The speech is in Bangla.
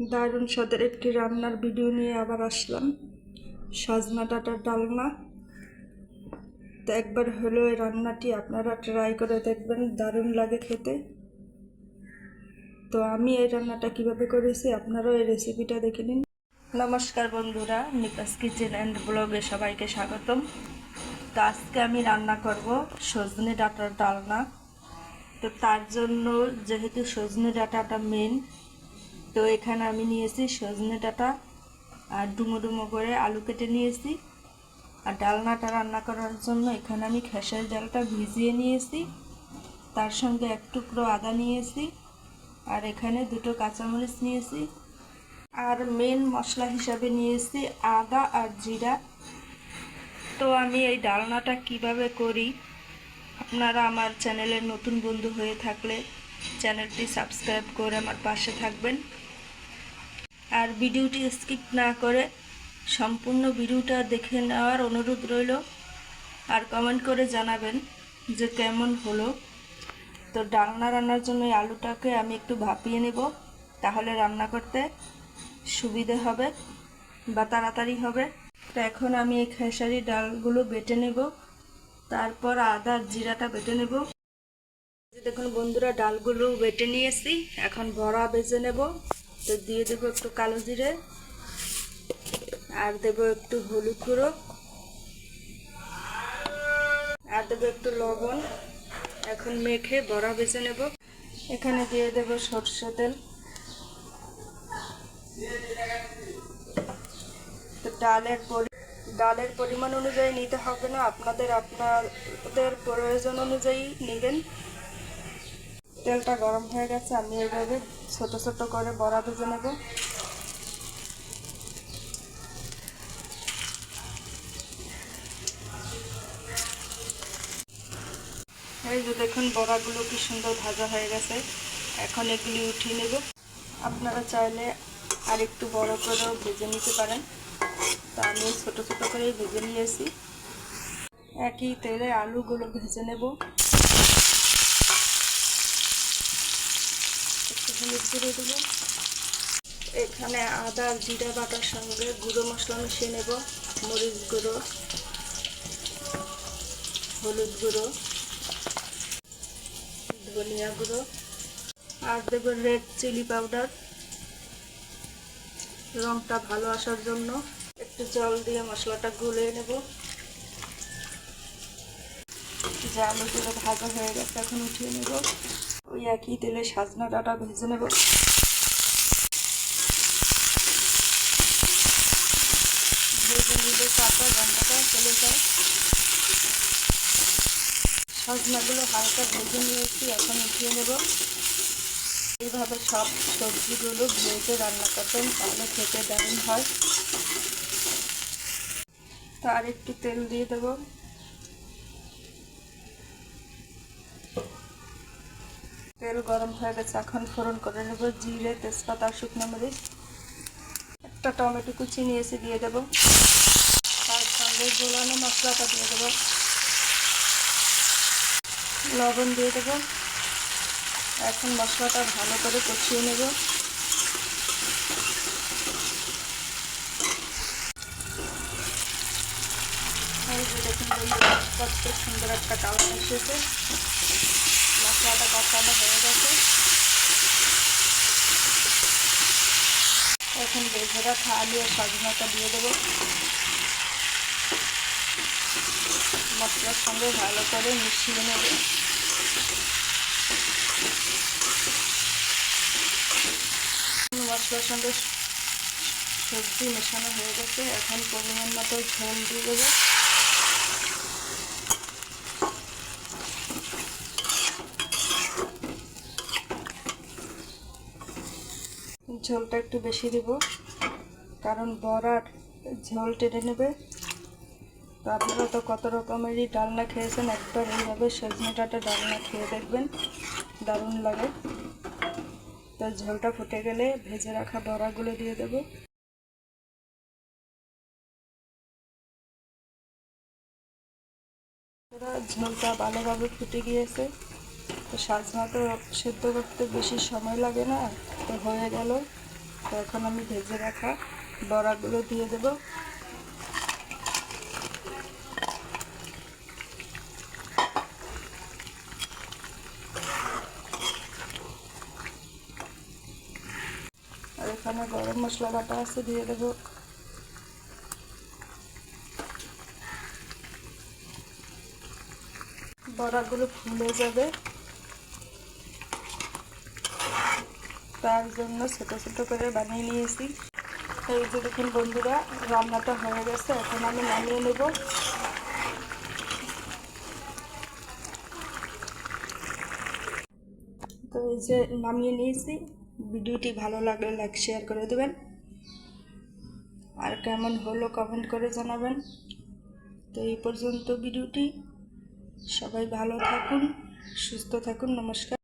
দারুণ স্বাদের একটি রান্নার ভিডিও নিয়ে আবার আসলাম। সজনা ডাঁটার ডালনা। তো একবার হলো এই রান্নাটি আপনারা ট্রাই করে দেখবেন, দারুণ লাগে খেতে। তো আমি এই রান্নাটা কিভাবে করেছি আপনারাও এই রেসিপিটা দেখে নিন। নমস্কার বন্ধুরা, নিকাস কিচেন অ্যান্ড ব্লগে সবাইকে স্বাগতম। তো আজকে আমি রান্না করব সজনে ডাঁটার ডালনা। তো তার জন্য যেহেতু সজনে ডাঁটাটা মেন, তো এখানে আমি নিয়েছি সজনে ডাঁটা আর ডুমো ডুমো করে আলু কেটে নিয়েছি। আর ডালনাটা রান্না করার জন্য এখানে আমি খেসারি ডালটা ভিজিয়ে নিয়েছি, তার সঙ্গে এক টুকরো আদা নিয়েছি, আর এখানে দুটো কাঁচামরিচ নিয়েছি, আর মেন মশলা হিসাবে নিয়েছি আদা আর জিরা। তো আমি এই ডালনাটা কিভাবে করি, আপনারা আমার চ্যানেলের নতুন বন্ধু হয়ে থাকলে চ্যানেলটি সাবস্ক্রাইব করে আমার পাশে থাকবেন, আর ভিডিওটি স্কিপ না করে সম্পূর্ণ ভিডিওটা দেখে নেওয়ার অনুরোধ রইল। আর কমেন্ট করে জানাবেন যে কেমন হলো। তো ডালনা রান্নার জন্য এই আলুটাকে আমি একটু ভাপিয়ে নেব, তাহলে রান্না করতে সুবিধে হবে বা তাড়াতাড়ি হবে। তো এখন আমি এই খেসারি ডালগুলো বেটে নেব, তারপর আদা আর জিরাটা বেটে নেব। দেখুন বন্ধুরা, ডালগুলো বেটে নিয়েছি, এখন বড়া ভেজে নেব। তো দিয়ে দেবো একটু কালো জিরে, আর দেবো একটু হলুদ গুঁড়ো, আর দেবো একটু লবণ। এখন মেখে বড়া ভেজে নেব। এখানে দিয়ে দেবো সরষে তেল। তো ডালের পরিমাণ অনুযায়ী নিতে হবে না, আপনাদের প্রয়োজন অনুযায়ী নেবেন। তেলটা গরম হয়ে গেছে, আমি এইভাবে ছোট ছোট করে বড়া ভেজে নেব। এই যে দেখুন বড়াগুলো কি সুন্দর ভাজা হয়ে গেছে। এখন এগুলি উঠিয়ে নেব। আপনারা চাইলে আর একটু বড় করেও ভেজে নিতে পারেন, তা আমি ছোট ছোট করেই ভেজে নিয়েছি। একই তেলে আলুগুলো ভেজে নেব। একটু হলুদ গুঁড়ো দেবো। এখানে আদা আর জিরা বাটার সঙ্গে গুঁড়ো মশলা মিশিয়ে নেব। মরিচ গুঁড়ো, হলুদ গুঁড়ো, ধনিয়া গুঁড়ো, আর দেব রেড চিলি পাউডার, রঙটা ভালো আসার জন্য। একটু জল দিয়ে মশলাটা গুলিয়ে নেব। যে আলুগুলো ভাজা হয়ে গেছে, এখন উঠিয়ে নেব। ওই একই তেলে সজনা ডাঁটা ভেজে নেব। ভেজে নিলে কাঁচা গন্ধটা চলে যায়। সজনাগুলো হালকা ভেজে নিয়েছি, এখন উঠিয়ে নেব। এইভাবে সব সবজিগুলো ভেজে রান্না করবেন, তাহলে খেতে দারুণ হয়। তো আর একটু তেল দিয়ে দেব। তেল গরম হয়ে গেছে, এখন ফোড়ন করে নেব জিরে, তেজপাতা আর শুকনো মরিচ। একটা টমেটো কুচি নিয়েছি, দিয়ে দেব। তার সঙ্গে গোলানো মশলাটা দিয়ে দেব, লবণ দিয়ে দেব। এখন মশলাটা ভালো করে কষিয়ে নেব। এই যে দেখুন বন্ধুরা, কত সুন্দর একটা কালার এসেছে। মশলাটা কষানো হয়ে গেছে। এখন ভেজে রাখা আলু আর সজনাটা দিয়ে দেবো। মশলার সঙ্গে ভালো করে মিশিয়ে নেব। মশলার সঙ্গে সবজি মেশানো হয়ে গেছে, এখন পরিমাণ মতো ঝোল দিয়ে দেবো। ঝোলটা একটু বেশি দেব, কারণ বড়ার ঝোল টেনে নেবে। তো আপনারা তো কত রকমেরই ডালনা খেয়েছেন, একবার এইভাবে সজনে ডাঁটা ডালনা খেয়ে দেখবেন, দারুণ লাগে। তো ঝোলটা ফুটে গেলে ভেজে রাখা বড়াগুলো দিয়ে দেব। ঝোলটা ভালোভাবে ফুটে গিয়েছে। তো সজনা তো সেদ্ধ করতে বেশি সময় লাগে না, তো হয়ে গেল। তো এখন আমি ভেজে রাখা বড়াগুলো দিয়ে দেব। আর এখানে গরম মশলা বাটা আছে, দিয়ে দেব। বড়াগুলো ফুলে যাবে, তার জন্য ছোটো ছোটো করে বানিয়ে নিয়েছি। এই যে দেখুন বন্ধুরা, রান্নাটা হয়ে গেছে, এখন আমি নামিয়ে নেব। তো এই যে নামিয়ে নিয়েছি। ভিডিওটি ভালো লাগলে লাইক শেয়ার করে দেবেন, আর কেমন হলো কমেন্ট করে জানাবেন। তো এই পর্যন্ত ভিডিওটি। সবাই ভালো থাকুন, সুস্থ থাকুন, নমস্কার।